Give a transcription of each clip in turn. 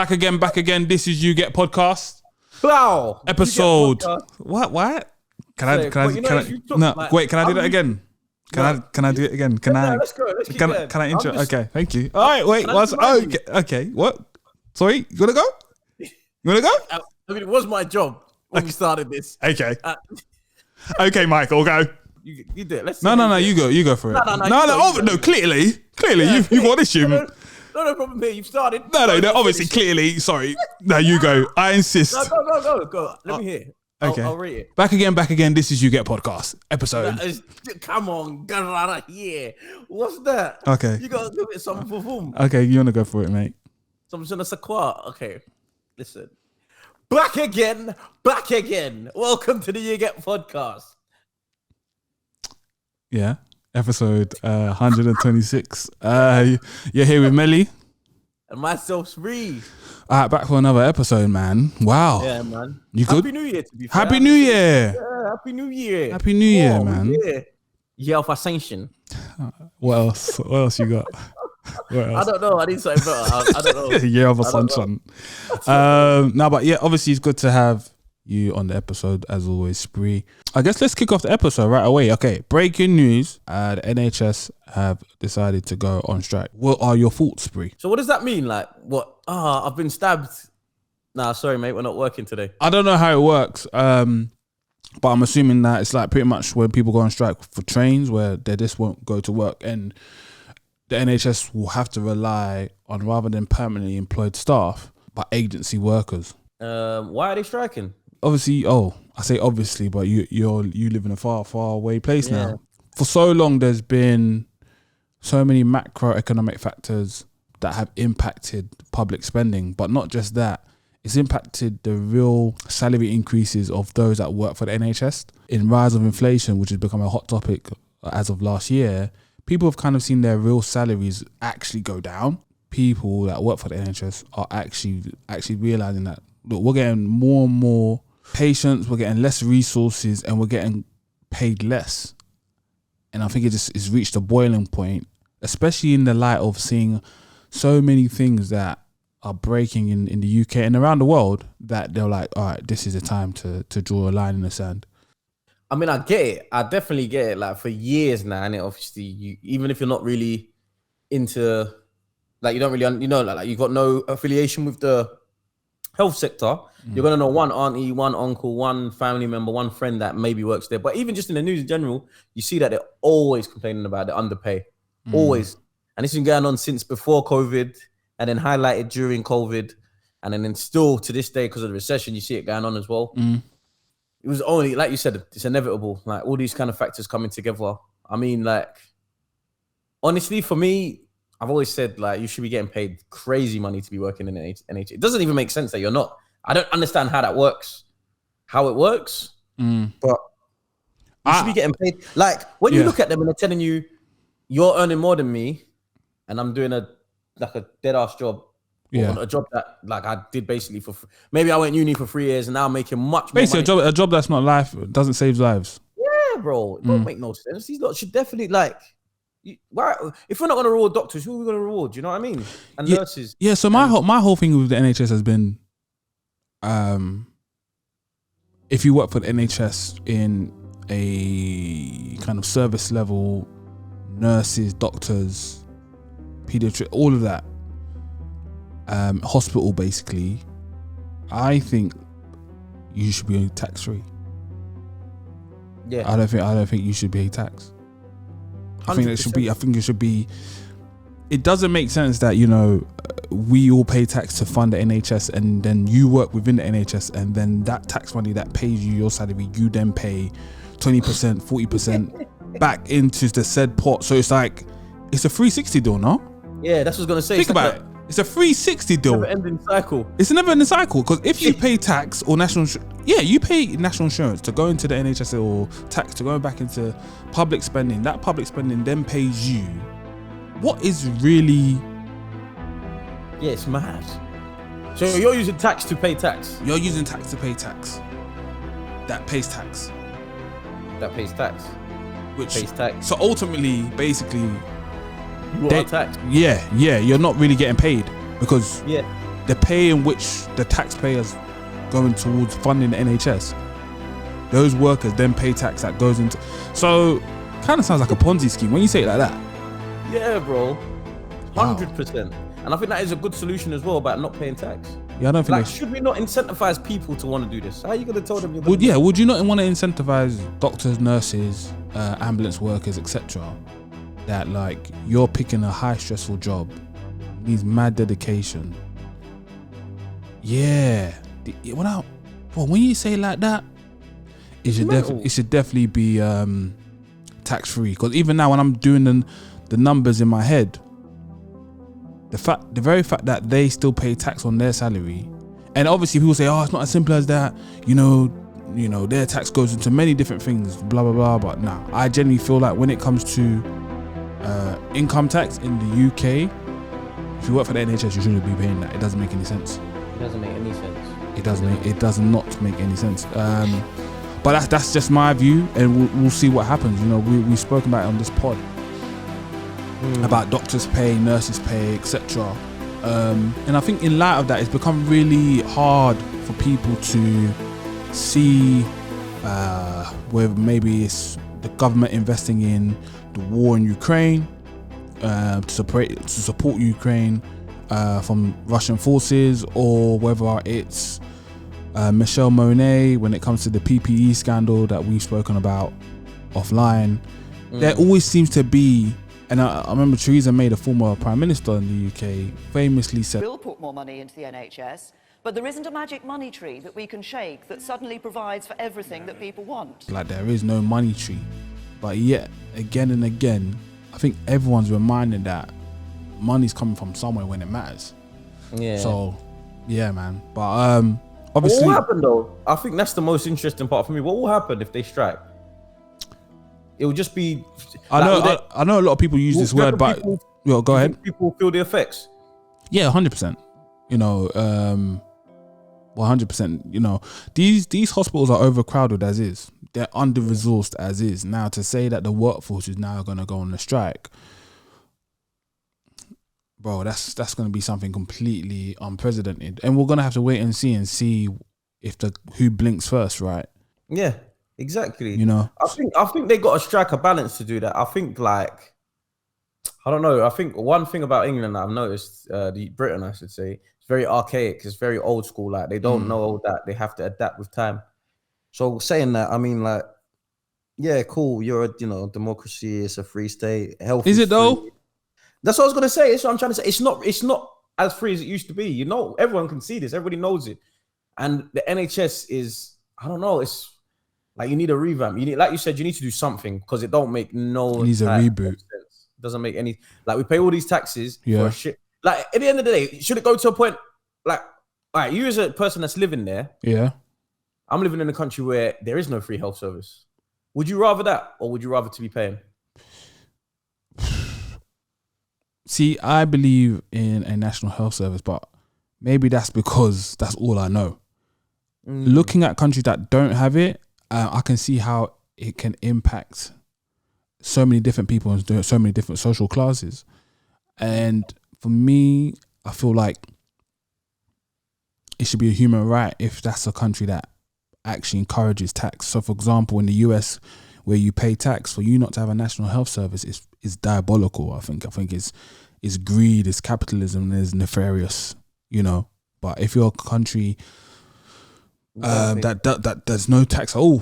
Back again. This is YouGet podcast. Wow. Episode. What? Can I do that again? Can I do it again? Let's go. Let's keep going. Can I intro? Okay, thank you. All right, wait. Okay. What? Sorry, you wanna go? I mean, it was my job when we started this. Okay. Okay, Michael, go. You do it. Let's. No. You go for it. No. Clearly, you've got issue. No problem here. You've started. No. Obviously, clearly. Sorry. No, you go. I insist. Go. Let me hear. Okay. I'll rate it. Back again. This is YouGet podcast episode. Come on, get out of here. What's that? Okay. You got to give it something for whom? Okay, you wanna go for it, mate? Something a sequoia. Okay. Listen. Back again. Welcome to the YouGet podcast. Yeah. Episode 126. You're here with Melly. And myself, Spree. All right, back for another episode, man. Wow. Yeah, man. You good? Happy New Year, to be fair. Happy New Year. Yeah, Happy New Year. Happy New Year, man. Yeah, of Ascension. What else you got? What else? I don't know. I need something better. I don't know. Year of Ascension. But yeah, obviously it's good to have you on the episode as always, Spree. I guess let's kick off the episode right away. Okay, breaking news. The NHS have decided to go on strike. What are your thoughts, Spree? So what does that mean? Like, what? I've been stabbed. Nah, sorry, mate. We're not working today. I don't know how it works. But I'm assuming that it's like pretty much when people go on strike for trains where they just won't go to work, and the NHS will have to rely on, rather than permanently employed staff, but agency workers. Why are they striking? Obviously, I say obviously, but you live in a far away place now. For so long, there's been so many macroeconomic factors that have impacted public spending, but not just that. It's impacted the real salary increases of those that work for the NHS. In rise of inflation, which has become a hot topic as of last year, people have kind of seen their real salaries actually go down. People that work for the NHS are actually realizing that, look, we're getting more and more patients, we're getting less resources, and we're getting paid less. And I think it's reached a boiling point, especially in the light of seeing so many things that are breaking in the UK and around the world, that they're like, all right, this is the time to draw a line in the sand. I mean, I get it. I definitely get it. Like, for years now, and obviously, even if you're not really into, like, you don't really, like you've got no affiliation with the health sector, you're going to know one auntie, one uncle, one family member, one friend that maybe works there. But even just in the news in general, you see that they're always complaining about the underpay. Always. And this has been going on since before COVID, and then highlighted during COVID, and then still to this day, because of the recession, you see it going on as well. It was only, like you said, it's inevitable. Like, all these kind of factors coming together. I mean, like, honestly, for me, I've always said, like, you should be getting paid crazy money to be working in NHS. It doesn't even make sense that you're not. I don't understand how that works, how it works, but you should be getting paid. Like, when you look at them and they're telling you, you're earning more than me, and I'm doing a dead ass job, a job that, like, I did basically for maybe I went uni for 3 years and now I'm making much more basically money. a job that's not life, doesn't save lives. Yeah, bro, it don't make no sense. These lot should definitely, like, why, if we're not going to reward doctors, who are we going to reward? Do you know what I mean? And nurses. Yeah. So my whole thing with the NHS has been, if you work for the NHS in a kind of service level, nurses, doctors, pediatric, all of that, hospital basically, I think you should be tax free. Yeah. I don't think you should pay tax. 100%. I think it should be. It doesn't make sense that, we all pay tax to fund the NHS, and then you work within the NHS, and then that tax money that pays you your salary, you then pay 20%, 40% back into the said pot. So it's like, it's a 360 deal, no? Yeah, that's what I was gonna say. Think about it. It's a 360 deal. Never-ending cycle. It's a never-ending cycle, because if you pay tax or you pay national insurance to go into the NHS, or tax to go back into public spending. That public spending then pays you. What is really? Yeah, it's mad. So you're using tax to pay tax. You're using tax to pay tax. That pays tax. That pays tax. Which pays tax. So ultimately, basically, you are taxed. Yeah. You're not really getting paid, because the pay in which the taxpayers going towards funding the NHS, those workers then pay tax that goes into. So, kind of sounds like a Ponzi scheme when you say it like that. Yeah, bro, 100%. And I think that is a good solution as well about not paying tax. Yeah, I don't think. Like, should we not incentivize people to want to do this? How are you going to tell them? Would you not want to incentivize doctors, nurses, ambulance workers, etc.? That like you're picking a high stressful job, needs mad dedication. Yeah. Well, when you say it like that, it should definitely be tax free. Because even now, when I'm doing the numbers in my head, the very fact that they still pay tax on their salary, and obviously people say, oh, it's not as simple as that. You know, their tax goes into many different things, blah blah blah. But nah, I genuinely feel like when it comes to income tax in the UK, if you work for the NHS, you shouldn't be paying that. It doesn't make any sense. It doesn't make any sense. It does not make any sense. But that's just my view, and we'll see what happens. You know, we've spoken about it on this pod about doctors' pay, nurses' pay, etc. And I think in light of that, it's become really hard for people to see where maybe it's the government investing in the war in Ukraine to support Ukraine from Russian forces, or whether it's Michelle Monet when it comes to the PPE scandal that we've spoken about offline. There always seems to be, and I remember Theresa May, the former Prime Minister in the UK, famously said, "We'll put more money into the NHS, but there isn't a magic money tree that we can shake that suddenly provides for everything that people want." Like, there is no money tree. But yet, again and again, I think everyone's reminded that money's coming from somewhere when it matters. Yeah. So, yeah, man. But obviously, what will happen though? I think that's the most interesting part for me. What will happen if they strike? It will just be. I know a lot of people use this word, but go ahead. People feel the effects. Yeah, 100%. You know, 100%. You know, these hospitals are overcrowded as is. They're under-resourced as is. Now, to say that the workforce is now going to go on a strike, bro, that's going to be something completely unprecedented, and we're going to have to wait and see if who blinks first, right? Yeah, exactly. You know, I think they got to strike a balance to do that. I think, like, I don't know. I think one thing about England that I've noticed, Britain, I should say, it's very archaic. It's very old school. Like, they don't know that they have to adapt with time. So saying that, I mean, like, yeah, cool. You're a democracy. It's a free state. Health is it free. Though? That's what I was gonna say. That's what I'm trying to say. It's not as free as it used to be. You know, everyone can see this. Everybody knows it. And the NHS is, I don't know. It's like you need a revamp. You need, like you said, you need to do something because it don't make no. It needs a reboot. Sense. It doesn't make any. Like, we pay all these taxes for shit. Like, at the end of the day, should it go to a point? Like, all right, you as a person that's living there. Yeah. I'm living in a country where there is no free health service. Would you rather that, or would you rather to be paying? See, I believe in a national health service, but maybe that's because that's all I know. Looking at countries that don't have it, I can see how it can impact so many different people and so many different social classes. And for me, I feel like it should be a human right if that's a country that actually encourages tax. So, for example, in the US, where you pay tax, for you not to have a national health service is diabolical. I think it's greed, it's capitalism, it's nefarious, you know. But if you're a country that there's no tax at all,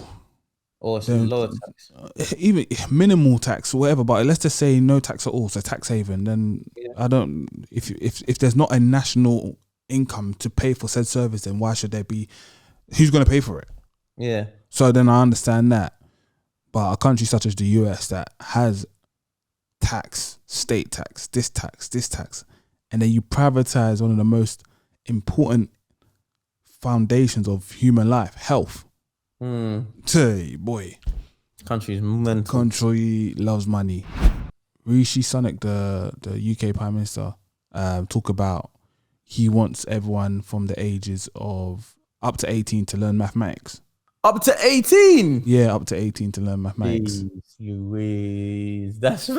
or it's lower tax, even minimal tax, whatever. But let's just say no tax at all, so tax haven. Then I don't. If there's not a national income to pay for said service, then why should there be? Who's going to pay for it? Yeah. So then I understand that. But a country such as the US that has tax, state tax, this tax, and then you privatize one of the most important foundations of human life, health. Boy. Country's mental. Country loves money. Rishi Sunak, the UK Prime Minister, talk about he wants everyone from the ages of up to 18 to learn mathematics. Up to 18? Yeah, up to 18 to learn mathematics. That's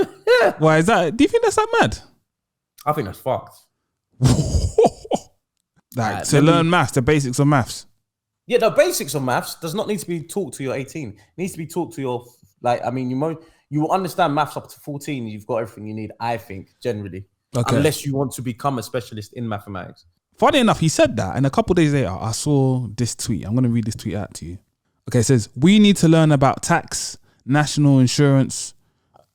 why is that? Do you think that's that mad? I think that's fucked. Like to learn maths, the basics of maths. Yeah, the basics of maths does not need to be taught to your 18. It needs to be taught to your you will understand maths up to 14. You've got everything you need, I think, generally. Okay. Unless you want to become a specialist in mathematics. Funny enough, he said that, and a couple of days later, I saw this tweet. I'm going to read this tweet out to you. Okay, it says, we need to learn about tax, national insurance,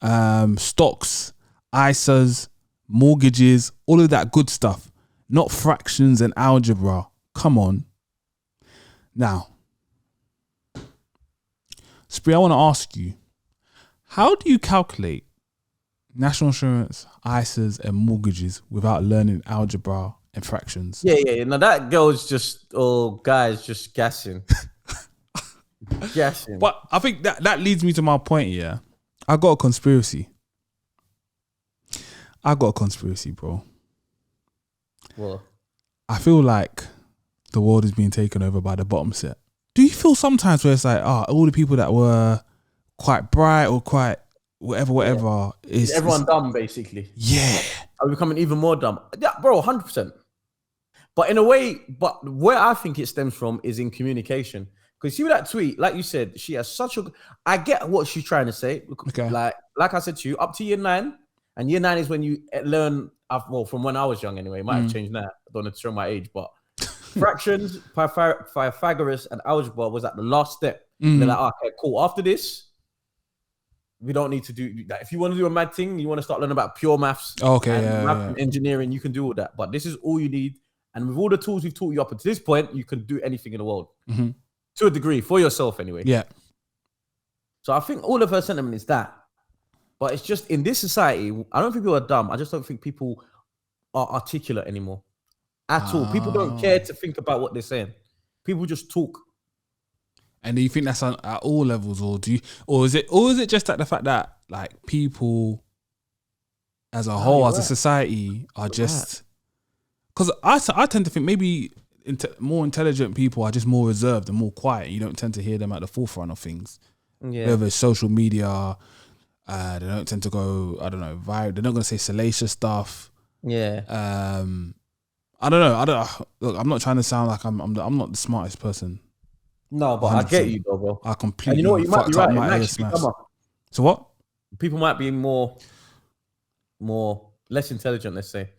stocks, ISAs, mortgages, all of that good stuff, not fractions and algebra. Come on. Now, Spree, I want to ask you, how do you calculate national insurance, ISAs, and mortgages without learning algebra and fractions? Yeah. Now that girl's just, guys, just gassing. Gassing. But I think that leads me to my point here. I got a conspiracy, bro. What? I feel like the world is being taken over by the bottom set. Do you feel sometimes where it's like, all the people that were quite bright or quite whatever is everyone dumb basically? Yeah, are becoming even more dumb. Yeah, bro, 100%. But in a way, where I think it stems from is in communication. Because see with that tweet, like you said, she has such a. I get what she's trying to say. Okay. Like I said to you, up to year 9, and year 9 is when you learn. Well, from when I was young anyway, it might have changed now. I don't know to show my age, but fractions, Pythagoras, and algebra was at the last step. They're like, okay, cool. After this, we don't need to do that. If you want to do a mad thing, you want to start learning about pure maths, and engineering, you can do all that. But this is all you need. And with all the tools we've taught you up until this point, you can do anything in the world. Mm-hmm. To a degree, for yourself anyway. Yeah. So I think all of her sentiment is that. But it's just in this society, I don't think people are dumb. I just don't think people are articulate anymore. At all. People don't care to think about what they're saying. People just talk. And do you think that's at all levels, or is it just at the fact that like people as a whole, as a society, are just because I tend to think maybe more intelligent people are just more reserved and more quiet. You don't tend to hear them at the forefront of things. Yeah. Whether it's social media, they don't tend to go, I don't know, viral. They're not going to say salacious stuff. Yeah. I don't know. Look, I'm not trying to sound like I'm not the smartest person. No, but 100%. I get you though, bro. I completely you fucked up my ear smash. So what? People might be less intelligent, let's say.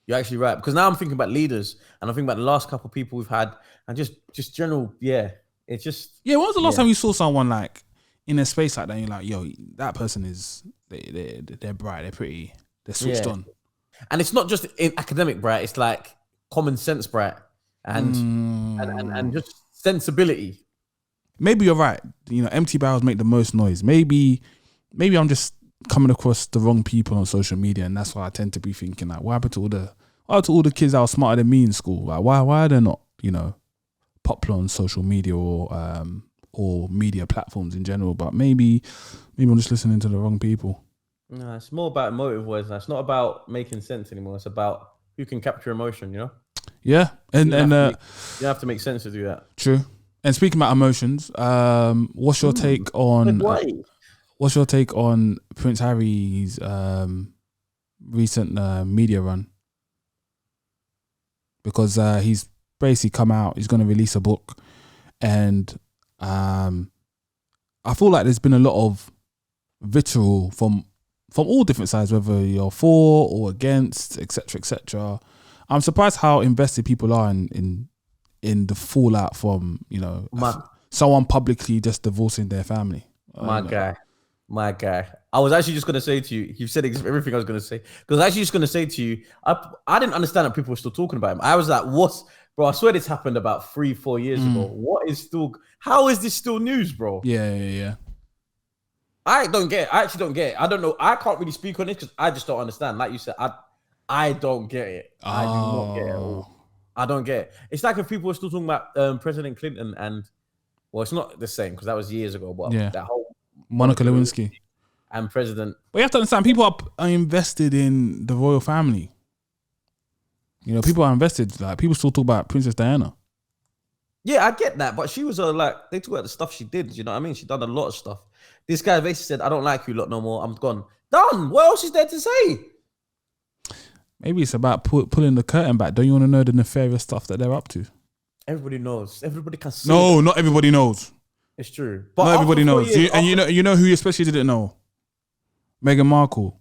You're actually right. Because now I'm thinking about leaders and I'm thinking about the last couple of people we've had and just general, it's just... Yeah, when was the last time you saw someone like in a space like that and you're like, yo, that person is, they're bright, they're pretty, they're switched on. And it's not just in academic bright, it's like common sense bright and just sensibility. Maybe you're right. You know, empty barrels make the most noise. Maybe I'm just coming across the wrong people on social media, and that's why I tend to be thinking like, what happened to all the kids that were smarter than me in school? Like, why are they not, popular on social media or media platforms in general? But maybe I'm just listening to the wrong people. No, it's more about emotive words. It's not about making sense anymore. It's about who can capture emotion. Yeah, and you have to make sense to do that. True. And speaking about emotions, what's your take on? What's your take on Prince Harry's recent media run? Because he's basically come out, he's going to release a book, and I feel like there's been a lot of vitriol from all different sides, whether you're for or against, etc., etc. I'm surprised how invested people are in the fallout from someone publicly just divorcing their family. My guy. I was actually just going to say to you, you've said everything I was going to say. Because I was actually just going to say to you, I didn't understand that people were still talking about him. I was like, what? Bro, I swear this happened about 3-4 years ago. How is this still news, bro? Yeah. I don't get it. I actually don't get it. I don't know. I can't really speak on this because I just don't understand. Like you said, I don't get it. I do not get it at all. I don't get it. It's like if people were still talking about President Clinton and, well, it's not the same because that was years ago, but that whole Monica Lewinsky and President. But you have to understand, people are invested in the royal family. People are invested. Like, people still talk about Princess Diana. Yeah, I get that, but she was they talk about the stuff she did. You know what I mean? She done a lot of stuff. This guy basically said, "I don't like you lot no more. I'm gone." Done. What else is there to say? Maybe it's about pulling the curtain back. Don't you want to know the nefarious stuff that they're up to? Everybody knows. Everybody can see. No, not everybody knows. It's true. But not everybody knows. Years, you know who you especially didn't know? Meghan Markle.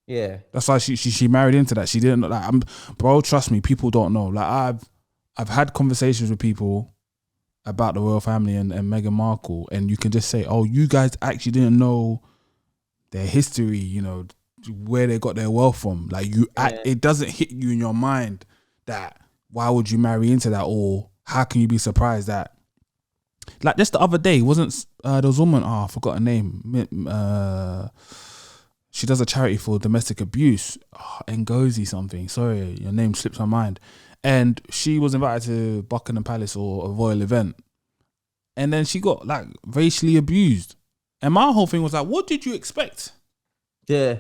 Yeah. That's why she married into that. She didn't like. Bro, trust me, people don't know. Like I've had conversations with people about the royal family and Meghan Markle, and you can just say, oh, you guys actually didn't know their history, you know, where they got their wealth from. Like it doesn't hit you in your mind that why would you marry into that, or how can you be surprised that, like, just the other day, wasn't there was a woman, I forgot her name, she does a charity for domestic abuse, Ngozi something, sorry, your name slips my mind, and she was invited to Buckingham Palace or a royal event, and then she got like racially abused, and my whole thing was like, what did you expect? Yeah.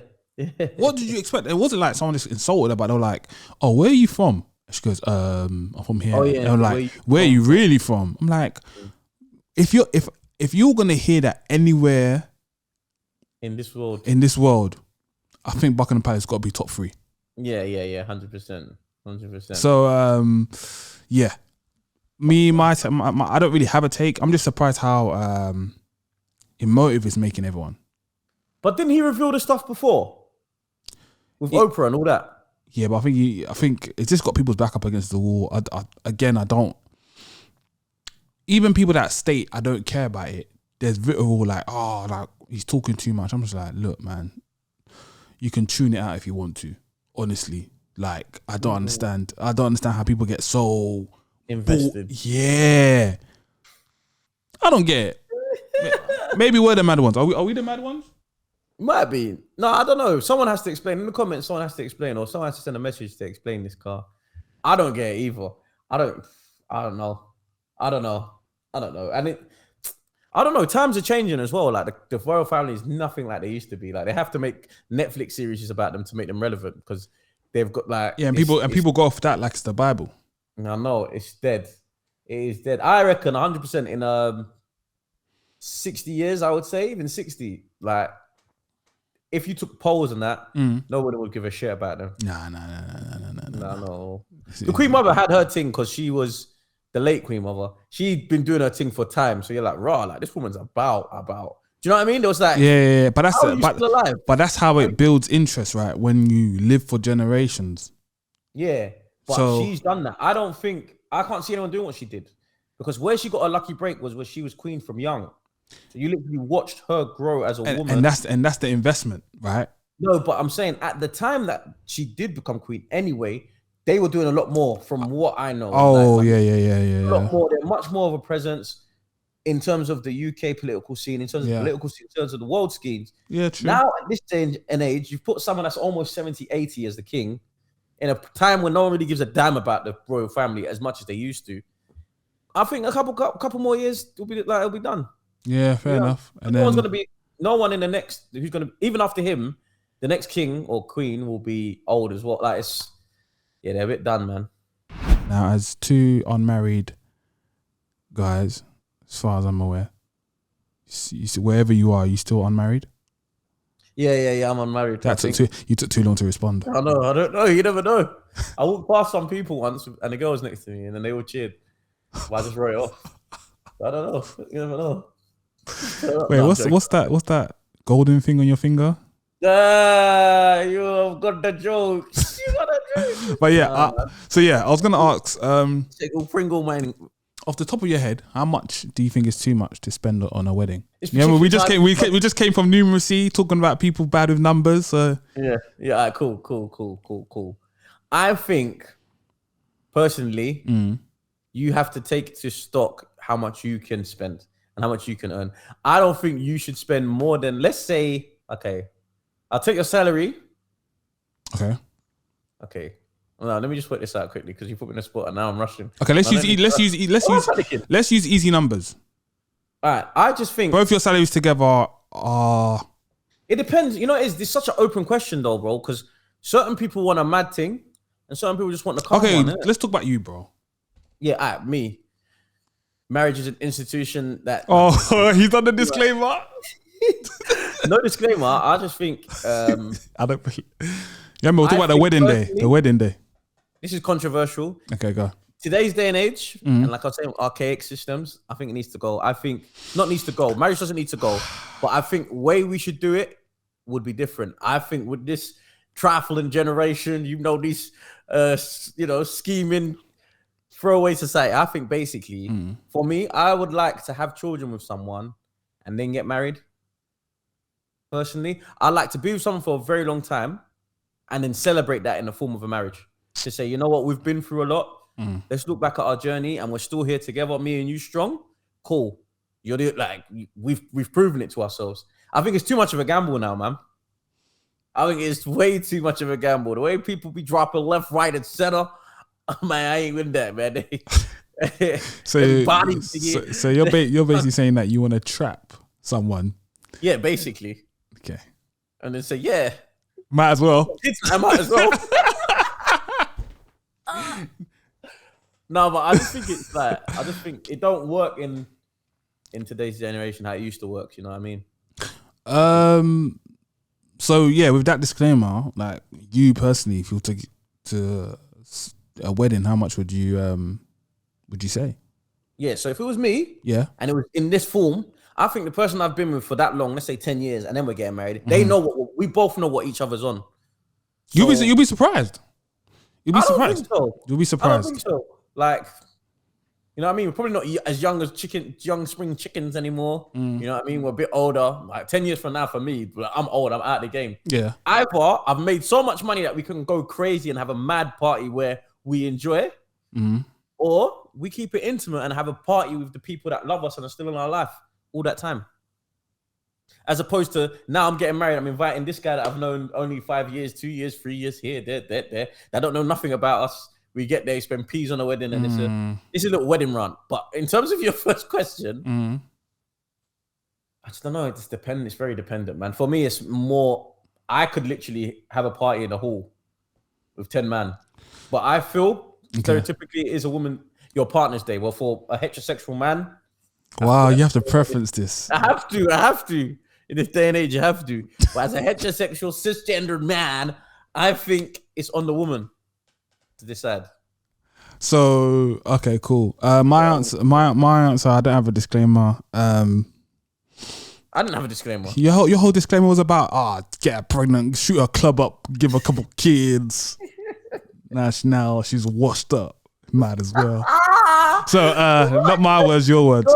What did you expect? It wasn't like someone just insulted her, but they were like, oh, where are you from? She goes, I'm from here. Oh, yeah. And I'm like, where are you really from? I'm like, if you're gonna hear that anywhere in this world, I think Buckingham Palace got to be top 3. Yeah, 100%. So yeah, I don't really have a take. I'm just surprised how emotive it's making everyone. But didn't he reveal the stuff before with Oprah and all that? Yeah, but I think it's just got people's back up against the wall. I don't. Even people that state I don't care about it, there's literal like, oh, like he's talking too much. I'm just like, look, man, you can tune it out if you want to. Honestly, like I don't understand. I don't understand how people get so invested. Yeah, I don't get it. Maybe we're the mad ones. Are we the mad ones? Might be. No, I don't know. Someone has to explain in the comments. Someone has to explain, or someone has to send a message to explain this car. I don't get it either. I don't know. And I don't know. Times are changing as well. Like the royal family is nothing like they used to be. Like they have to make Netflix series about them to make them relevant because they've got like people go off that like it's the Bible. No, it's dead. It is dead. I reckon 100% in 60 years. I would say even 60. Like. If you took polls and that, nobody would give a shit about them. No. The Queen Mother had her thing because she was the late Queen Mother. She'd been doing her thing for time. So you're like, raw, like this woman's about. Do you know what I mean? There was like, yeah. But that's how it builds interest, right? When you live for generations. Yeah, but she's done that. I can't see anyone doing what she did because where she got a lucky break was where she was queen from young. So you literally watched her grow as a woman, and that's the investment, right? No, but I'm saying at the time that she did become queen, anyway, they were doing a lot more, from what I know. Oh, yeah. A lot more. They're much more of a presence in terms of the UK political scene, in terms of political scene, in terms of the world schemes. Yeah, true. Now at this day and age, you've put someone that's almost 70, 80 as the king, in a time when no one really gives a damn about the royal family as much as they used to. I think a couple more years, it'll be done. Yeah, fair enough. And no one in the next who's gonna, even after him, the next king or queen will be old as well. Like they're a bit done, man. Now, as 2 unmarried guys, as far as I'm aware, wherever you are still unmarried? Yeah, I'm unmarried. You took too long to respond. I know, I don't know. You never know. I walked past some people once and the girl was next to me and then they all cheered. But I just wrote it off. I don't know. You never know. Wait, what's that golden thing on your finger? You have got the jokes. You got the jokes. But yeah, I was gonna ask, Pringle mining. Off the top of your head, how much do you think is too much to spend on a wedding? We just came from numeracy, talking about people bad with numbers. So yeah, right, cool. I think personally, you have to take to stock how much you can spend and how much you can earn. I don't think you should spend more than, let's say, okay, I'll take your salary. Okay. No, let me just work this out quickly because you put me in a spot and now I'm rushing. Okay, let's use easy numbers. All right, I just think both your salaries together are. It depends. You know, it's such an open question though, bro. Because certain people want a mad thing, and certain people just want the calm one. Okay, let's talk about you, bro. Yeah, me. Marriage is an institution that. Oh, he's done the disclaimer. No disclaimer. I just think. I don't. Yeah, we'll talk about the wedding day. The wedding day. This is controversial. Okay, go. Today's day and age, and like I was saying, archaic systems, I think it needs to go. I think not needs to go. Marriage doesn't need to go, but I think way we should do it would be different. I think with this trifling generation, these, scheming throwaway society. I think basically, for me, I would like to have children with someone and then get married. Personally, I like to be with someone for a very long time and then celebrate that in the form of a marriage. To say, you know what, we've been through a lot. Let's look back at our journey and we're still here together, me and you strong. Cool. We've proven it to ourselves. I think it's too much of a gamble now, man. I think it's way too much of a gamble. The way people be dropping left, right, and center, man, I ain't with that, man. So you're basically saying that you want to trap someone. Yeah, basically. Okay. And then say, yeah. Might as well. I might as well. No, but I just think it don't work in today's generation how it used to work. You know what I mean? So yeah, with that disclaimer, like you personally, if you were to a wedding, how much would you say? Yeah, so if it was me, and it was in this form, I think the person I've been with for that long, let's say 10 years, and then we're getting married, they know we both know what each other's on. So, you'll be surprised. You'll be surprised. You'll be surprised. I don't think so. Like, you know what I mean? We're probably not as young as young spring chickens anymore. You know what I mean? We're a bit older. Like 10 years from now for me, I'm old. I'm out of the game. Yeah. Either I've made so much money that we can go crazy and have a mad party where we enjoy, or we keep it intimate and have a party with the people that love us and are still in our life all that time. As opposed to now I'm getting married, I'm inviting this guy that I've known only 5 years, 2 years, 3 years, here, there. That don't know nothing about us. We get there, spend peas on a wedding, and it's a little wedding run. But in terms of your first question, I just don't know. It's dependent. It's very dependent, man. For me, it's more. I could literally have a party in a hall with 10 men, but I feel stereotypically it is a woman your partner's day. Well, for a heterosexual man, wow, you have to preference this. I have to. In this day and age, you have to. But as a heterosexual cisgendered man, I think it's on the woman to decide. So okay, cool. My answer. I don't have a disclaimer. I didn't have a disclaimer. Your whole disclaimer was about get her pregnant, shoot her club up, give her a couple kids. Now she's washed up. Might as well. So not my words, your words.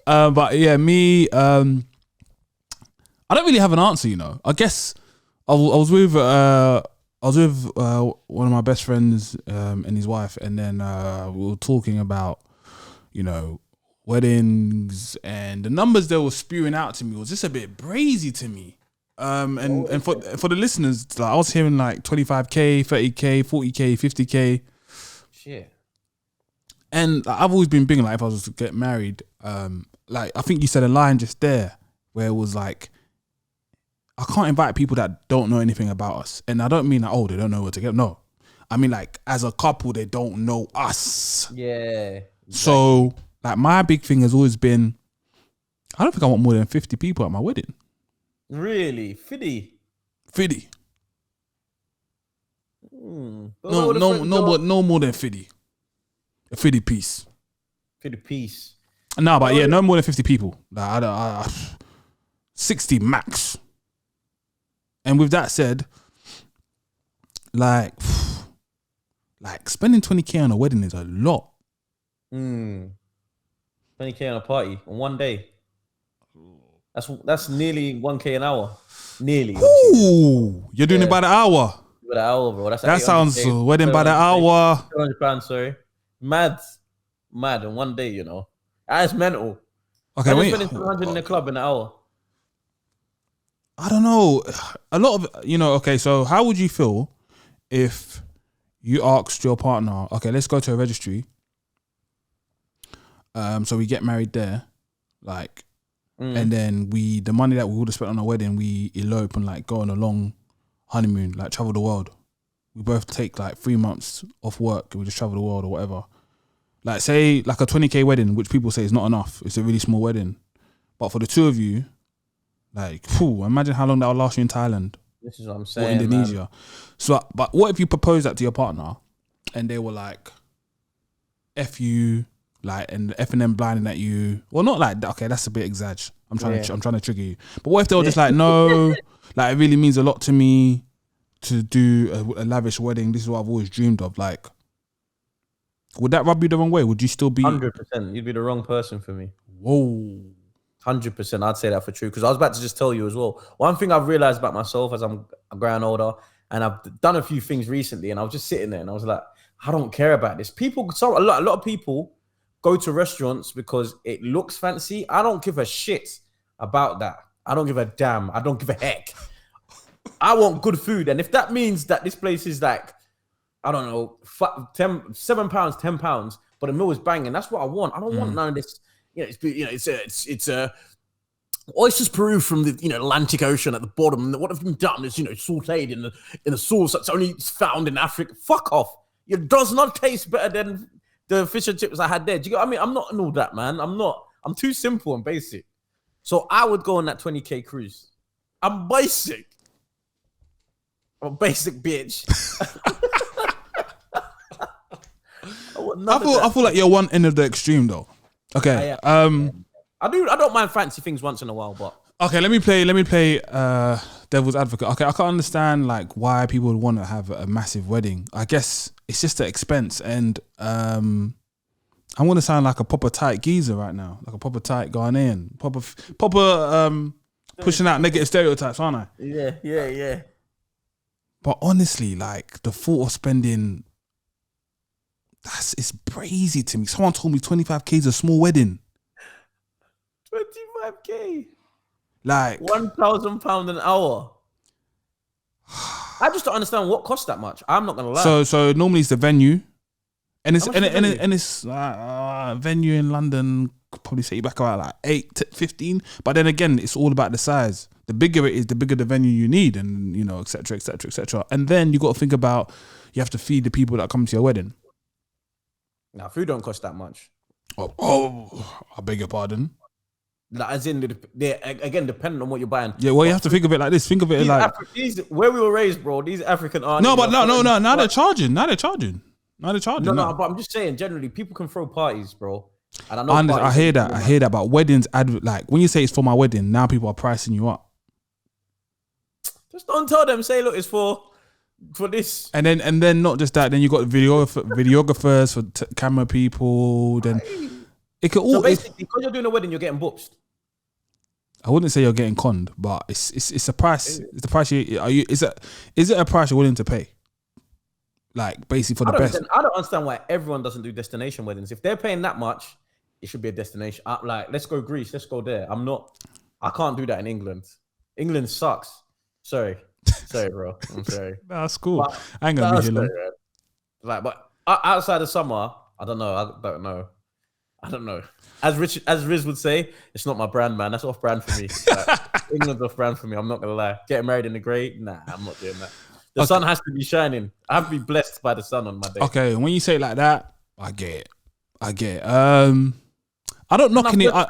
But yeah, me. I don't really have an answer. I guess I was with one of my best friends and his wife, and then we were talking about weddings, and the numbers they were spewing out to me was just a bit brazy to me. And for the listeners, like, I was hearing like 25k, 30k, 40k, 50k. Shit. And I've always been big, like, if I was to get married, like, I think you said a line just there where it was like, I can't invite people that don't know anything about us. And I don't mean like, they don't know where to get. No. I mean, like, as a couple, they don't know us. Yeah. Exactly. So, like, my big thing has always been, I don't think I want more than 50 people at my wedding. Really? 50? 50. No more than 50. A 50 piece. 50 piece. No, but yeah, no more than 50 people. Like, 60 max. And with that said, like spending 20k on a wedding is a lot. 20k on a party on one day. That's nearly 1k an hour. Nearly. Ooh, you're doing it by the hour. By the hour, bro. That sounds wedding by the hour. £200, sorry. Mad in one day, That's mental. Okay, wait. Spending 200 in the club in an hour. I don't know. A lot of, okay, so how would you feel if you asked your partner, okay, let's go to a registry. So we get married there, like, and then the money that we would have spent on our wedding, we elope and like go on a long honeymoon, like travel the world. We both take like 3 months off work and we just travel the world or whatever. Like, say like a 20k wedding, which people say is not enough. It's a really small wedding. But for the two of you, Like, phew, imagine how long that will last you in Thailand This is what I'm or saying, Indonesia. man. So, but what if you propose that to your partner and they were like, F you, like, and effing them blinding at you? Well, not like that. Okay, that's a bit exag. I'm trying to trigger you. But what if they were just like, no, like, it really means a lot to me to do a lavish wedding. This is what I've always dreamed of. Like, would that rub you the wrong way? Would you still be 100%? You'd be the wrong person for me. Whoa. 100%. I'd say that for true. Because I was about to just tell you as well. One thing I've realized about myself as I'm growing older, and I've done a few things recently, and I was just sitting there and I was like, I don't care about this. A lot of people go to restaurants because it looks fancy. I don't give a shit about that. I don't give a damn. I don't give a heck. I want good food. And if that means that this place is like, I don't know, £7, £10, but the meal is banging, that's what I want. I don't want none of this. It's oysters Peru from the Atlantic Ocean at the bottom. And what have been done is sauteed in the sauce that's only found in Africa. Fuck off. It does not taste better than the fish and chips I had there. Do you get what I mean? I'm not in all that, man. I'm too simple and basic. So I would go on that 20K cruise. I'm basic. I'm a basic bitch. I feel like you're one end of the extreme though. Okay. I don't mind fancy things once in a while, but okay, let me play devil's advocate. Okay, I can understand like why people would want to have a massive wedding. I guess it's just the expense, and I'm gonna sound like a proper tight geezer right now, like a proper tight Ghanaian, proper pushing out negative stereotypes, aren't I? Yeah. But honestly, like the thought of spending, it's crazy to me. Someone told me 25K is a small wedding. 25K, like £1,000 an hour. I just don't understand what costs that much. I'm not gonna lie. So normally it's the venue, and it's venue in London could probably set you back about like 8 to 15. But then again, it's all about the size. The bigger it is, the bigger the venue you need, and etc. etc. And then you got to think about you have to feed the people that come to your wedding. Now, food don't cost that much. Oh, I beg your pardon. Like, as in, again, depending on what you're buying. Yeah, well, you have to think of it like this. Think of it like where we were raised, bro. These African aunties. No, but no. Now they're charging. Now they're charging. No, but I'm just saying, generally, people can throw parties, bro. And I hear that. But weddings, like when you say it's for my wedding, now people are pricing you up. Just don't tell them. Say, look, it's for this. And then not just that. Then you got videographers for camera people. Then it could all. So basically, because you're doing a wedding, you're getting booked. I wouldn't say you're getting conned, but it's a price. It's the price. Is it a price you're willing to pay? Like basically for the best. I don't understand why everyone doesn't do destination weddings. If they're paying that much, it should be a destination. Like, let's go Greece. Let's go there. I can't do that in England. England sucks. Sorry, bro. I'm sorry. Nah, that's cool. But I ain't gonna be here long. Like, but outside of summer, I don't know. As Riz would say, it's not my brand, man. That's off brand for me. Like, England's off brand for me. I'm not gonna lie. Getting married in the grey, nah, I'm not doing that. The sun has to be shining. I have to be blessed by the sun on my day. Okay, when you say it like that, I get it. I don't knock any. I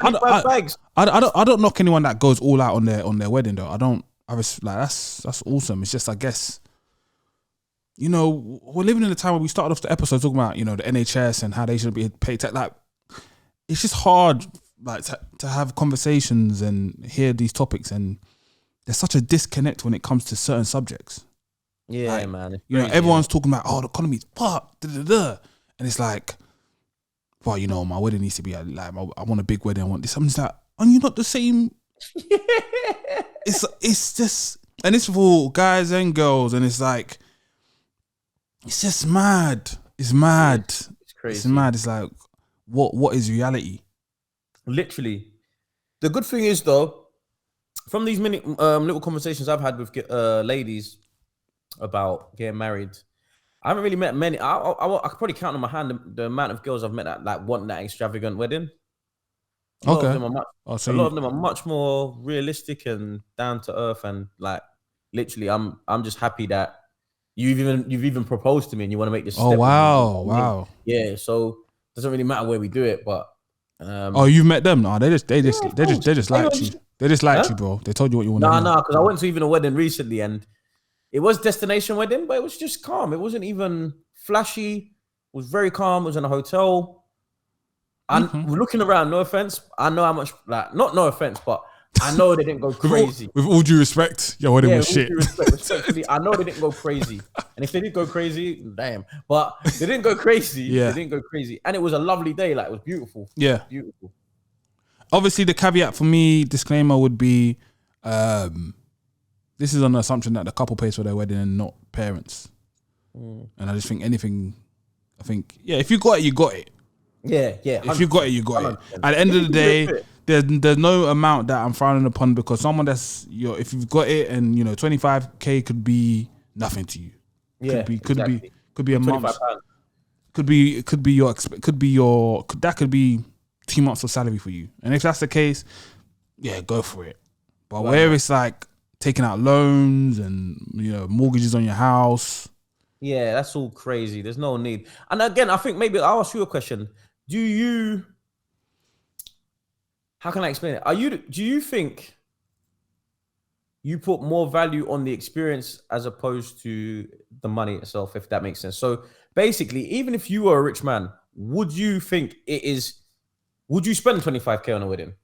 don't knock anyone that goes all out on their wedding though. That's awesome. It's just, I guess, we're living in a time where we started off the episode talking about the NHS and how they should be paid tax. Like, it's just hard like to have conversations and hear these topics, and there's such a disconnect when it comes to certain subjects. Yeah, like, man. Everyone's talking about the economy's fucked, and it's like, well, my wedding needs to be like, I want a big wedding. I want this. I'm just like, are you not the same? It's just, and it's for guys and girls, and it's like, it's just mad. It's mad. It's crazy. It's mad. It's like, what is reality? Literally. The good thing is though, from these many little conversations I've had with ladies about getting married, I haven't really met many. I could probably count on my hand the amount of girls I've met that like want that extravagant wedding. A lot of them are much more realistic and down to earth, and like literally, I'm just happy that you've even proposed to me and you want to make this. Oh wow. Yeah, so it doesn't really matter where we do it, but you've met them? No, they just liked you. They just liked you, bro. They told you what you want to hear. No, because I went to even a wedding recently and it was destination wedding, but it was just calm. It wasn't even flashy. It was very calm. It was in a hotel. And we're looking around, no offense. I know how much, like, not no offense, but I know they didn't go crazy. With all due respect, your wedding was shit. Respectfully, I know they didn't go crazy. And if they did go crazy, damn. But they didn't go crazy. Yeah. They didn't go crazy. And it was a lovely day. Like, it was beautiful. Yeah. Beautiful. Obviously, the caveat for me, disclaimer would be, this is on the assumption that the couple pays for their wedding and not parents. And I just think if you got it, you got it. Yeah. If you got it, you got it. At the end of the day, there's no amount that I'm frowning upon because someone that's if you've got it and 25k could be nothing to you. Yeah, could be a month. Could be 2 months of salary for you. And if that's the case, yeah, go for it. But where it's like taking out loans and mortgages on your house. Yeah, that's all crazy. There's no need. And again, I think maybe I'll ask you a question. How can I explain it? Do you think you put more value on the experience as opposed to the money itself, if that makes sense? So basically, even if you were a rich man, would you spend 25k on a wedding?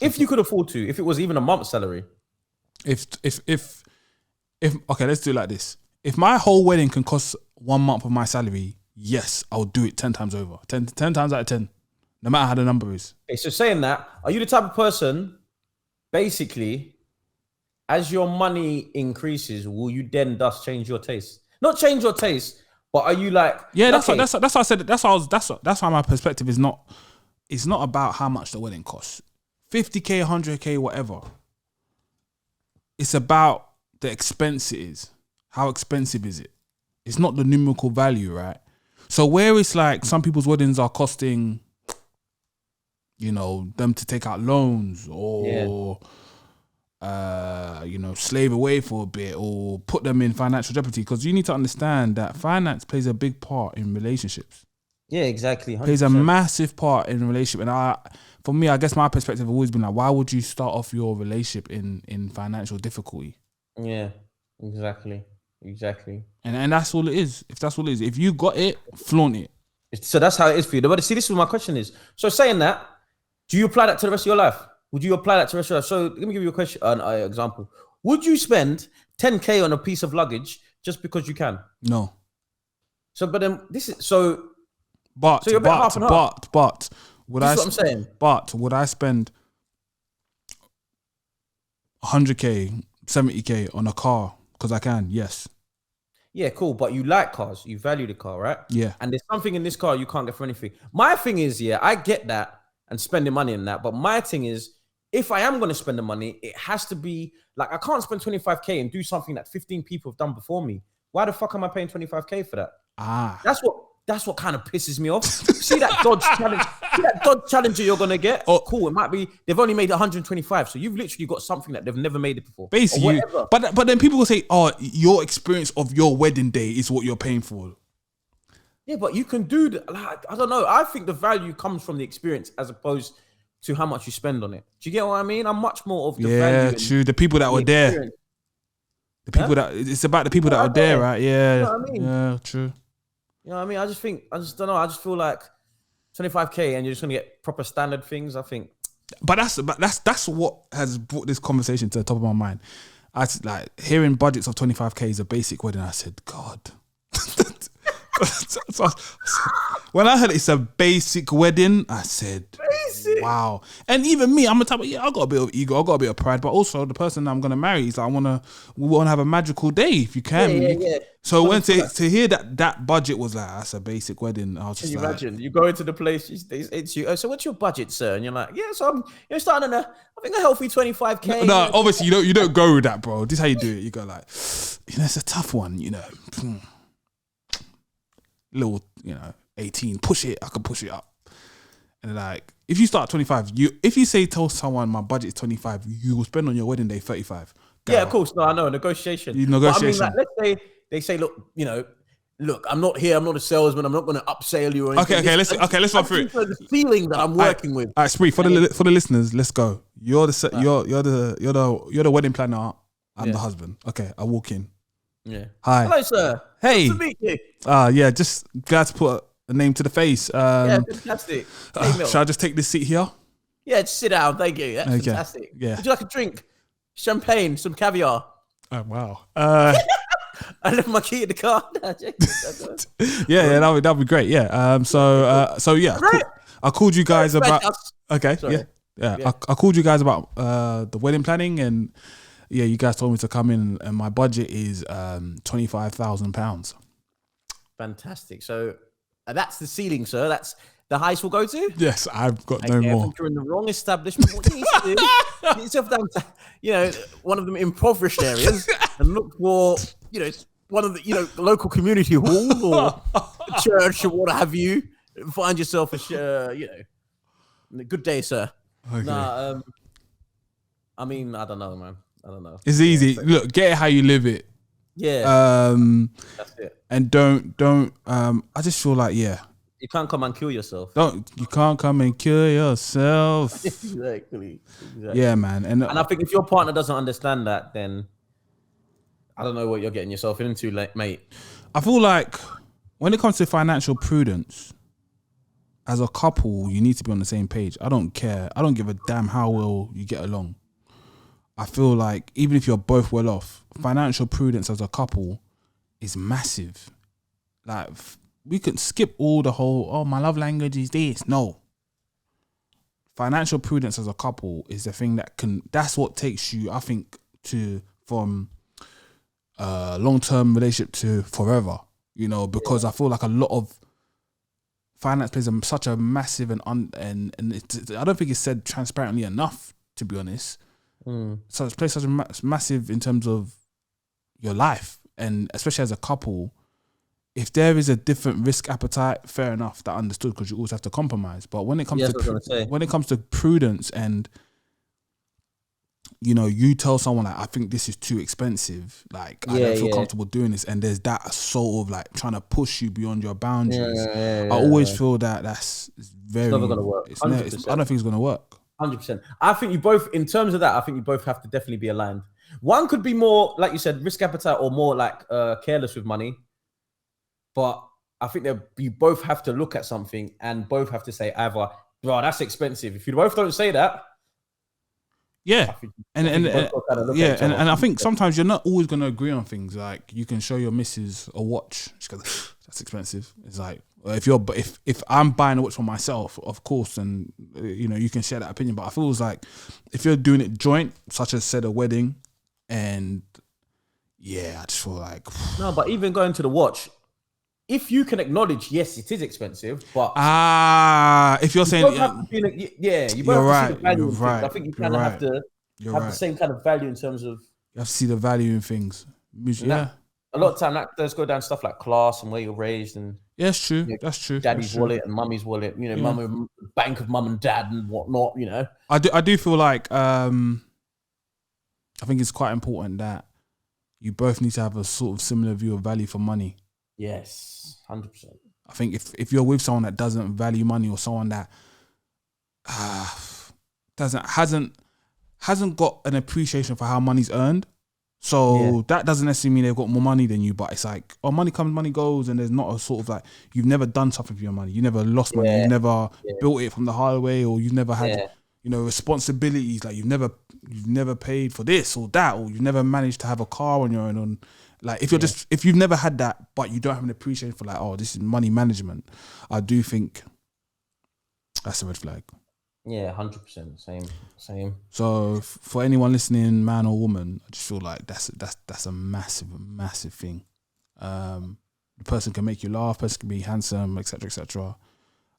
If you could afford to, if it was even a month's salary. If okay, let's do it like this. If my whole wedding can cost 1 month of my salary, yes, I'll do it 10 times over. 10 times out of 10. No matter how the number is. Okay, so saying that, are you the type of person, basically, as your money increases, will you then thus change your taste? Not change your taste, but are you like... Yeah, that's what I said. That's why my perspective is not... It's not about how much the wedding costs. 50k, 100k, whatever. It's about the expense it is. How expensive is it? It's not the numerical value, right? So where it's like some people's weddings are costing, them to take out loans or, slave away for a bit or put them in financial jeopardy. Because you need to understand that finance plays a big part in relationships. Yeah, exactly. 100%. Plays a massive part in a relationship. And for me, I guess my perspective has always been like, why would you start off your relationship in financial difficulty? Yeah, exactly. And that's all it is. If that's all it is. If you got it, flaunt it. So that's how it is for you. But see, this is what my question is. So saying that, do you apply that to the rest of your life? Would you apply that to the rest of your life? So let me give you a question, an example. Would you spend 10k on a piece of luggage just because you can? No. So, but then this is so. But so you're about half and half. But would this is what I'm saying. But would I spend 100k, 70k on a car because I can? Yes. Yeah, cool. But you like cars. You value the car, right? Yeah. And there's something in this car you can't get for anything. My thing is, I get that and spending money on that. But my thing is, if I am going to spend the money, it has to be like, I can't spend 25k and do something that 15 people have done before me. Why the fuck am I paying 25k for that? That's what kind of pisses me off. See that Dodge challenge? See that Dodge Challenger you're gonna get? Oh, cool. It might be they've only made 125, so you've literally got something that they've never made it before. Basically, but then people will say, "Oh, your experience of your wedding day is what you're paying for." Yeah, but you can do that. Like, I don't know. I think the value comes from the experience as opposed to how much you spend on it. Do you get what I mean? I'm much more of the value. Yeah, true. The people that were there. The people that it's about the people that are there, right? Yeah. You know what I mean? Yeah, true. You know what I mean? I just don't know. I just feel like 25k and you're just gonna get proper standard things. I think. But that's what has brought this conversation to the top of my mind. I like hearing budgets of 25k is a basic wedding. I said, God. When I heard it's a basic wedding, I said, basic. Wow. And even me, I'm a type of, I got a bit of ego, I got a bit of pride, but also the person that I'm gonna marry is like, we want to have a magical day if you can. Yeah. So when to hear that budget was like, that's a basic wedding, I was just Can you imagine? You go into the place, it's you. So what's your budget, sir? And you're like, yeah. So I'm starting on I think a healthy 25k. No, obviously you don't go with that, bro. This is how you do it. You go like, it's a tough one, little, 18, push it, I can push it up. And like, if you start 25, if you tell someone my budget is 25, you will spend on your wedding day 35. Yeah, of course. No, I know, negotiation. Negotiation. But I mean, like, let's say they say, look, I'm not here, I'm not a salesman, I'm not going to upsell you or anything. Let's run through it. The feeling that I'm working with. All right, Spree, for the listeners, let's go. You're the wedding planner. I'm the husband. Okay, I walk in. Yeah. Hi. Hello, sir. Hey. Nice to meet you. Yeah, just glad to put a name to the face. Yeah, fantastic. Should I just take this seat here? Yeah, just sit down. Thank you. That's fantastic. Yeah. Would you like a drink? Champagne, some caviar. Oh wow. I left my key in the car. Yeah, that'd be great. Yeah. So yeah, Right. I called you guys about. Okay. Sorry. Yeah. I called you guys about the wedding planning, and yeah, you guys told me to come in, and my budget is £25,000. Fantastic. So that's the ceiling, sir. That's the highest we'll go to. Yes, I've got no more. I think you're in the wrong establishment. What you need to do, get yourself down to, one of them impoverished areas, and look for, one of the, local community hall or church or what have you. Find yourself a good day, sir. Okay. Nah, I mean, I don't know, man. I don't know. It's easy. Look, get it how you live it. Yeah. That's it. And don't. I just feel like you can't come and kill yourself. You can't come and kill yourself. Exactly. Yeah, man. And I think if your partner doesn't understand that, then I don't know what you're getting yourself into, mate. I feel like when it comes to financial prudence, as a couple, you need to be on the same page. I don't care. I don't give a damn how well you get along. I feel like even if you're both well off, financial prudence as a couple is massive. Like, we could skip all the whole, my love language is this. No. Financial prudence as a couple is the thing that's what takes you, I think, from a long-term relationship to forever, because I feel like a lot of finance plays such a massive and I don't think it's said transparently enough, to be honest. So it plays such a massive in terms of your life, and especially as a couple. If there is a different risk appetite, fair enough, that understood, because you always have to compromise. But when it comes to prudence, and you tell someone like, I think this is too expensive, like I don't feel comfortable doing this, and there's that sort of like trying to push you beyond your boundaries. I always feel that that's very. It's never gonna work. I don't think it's gonna work. 100%. I think you both, in terms of that, I think you both have to definitely be aligned. One could be more, like you said, risk appetite, or more like careless with money. But I think that you both have to look at something and both have to say either, bro, that's expensive. If you both don't say that, and I think sometimes you're not always going to agree on things. Like, you can show your missus a watch, she goes, that's expensive. It's like, if I'm buying a watch for myself, of course, and you can share that opinion. But I feel like if you're doing it joint, such as said a wedding, and I just feel like no. But even going to the watch, if you can acknowledge, yes, it is expensive, but if you're saying, you both have to see the value in things. I think you kind of have to have the same kind of value in terms of, you have to see the value in things. A lot of time that does go down stuff like class and where you're raised, and it's true. That's true. Daddy's wallet and mummy's wallet. Mum, bank of mum and dad and whatnot. I do feel like I think it's quite important that you both need to have a sort of similar view of value for money. Yes, 100%. I think if you're with someone that doesn't value money, or someone that hasn't got an appreciation for how money's earned, so that doesn't necessarily mean they've got more money than you, but it's like, money comes, money goes, and there's not a sort of like, you've never done something for your money, you never lost money, you've never built it from the hard way, or you've never had responsibilities, like you've never paid for this or that, or you've never managed to have a car on your own. Like, if you've never had that, but you don't have an appreciation for like, this is money management, I do think that's a red flag. Yeah, 100%. Same. So for anyone listening, man or woman, I just feel like that's a massive thing. The person can make you laugh, person can be handsome, etc., etc.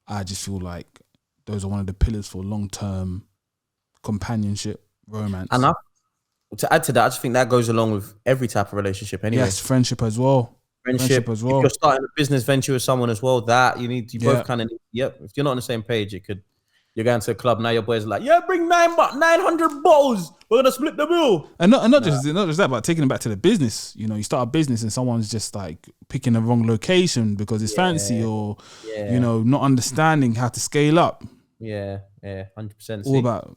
I just feel like those are one of the pillars for long-term companionship, romance. And to add to that, I just think that goes along with every type of relationship anyway. Yes, friendship as well. Friendship as well. If you're starting a business venture with someone as well, both kind of need, if you're not on the same page, you're going to a club, now your boys are like, bring 900 bottles, we're going to split the bill. And not just that, but taking it back to the business. You start a business and someone's just like picking the wrong location because it's fancy, or, not understanding how to scale up. Yeah, 100%. All about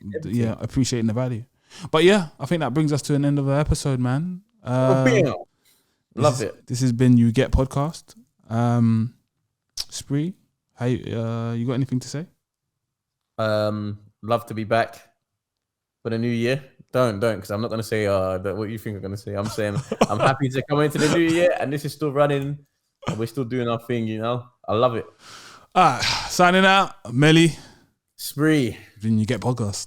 appreciating the value. But yeah, I think that brings us to an end of the episode, man. Love it. This has been YouGet podcast. Spree, how you got anything to say? Love to be back for the new year. Don't, because I'm not gonna say what you think I'm gonna say. I'm saying I'm happy to come into the new year, and this is still running, and we're still doing our thing. You know, I love it. Signing out, Melly. Spree. Then YouGet podcast.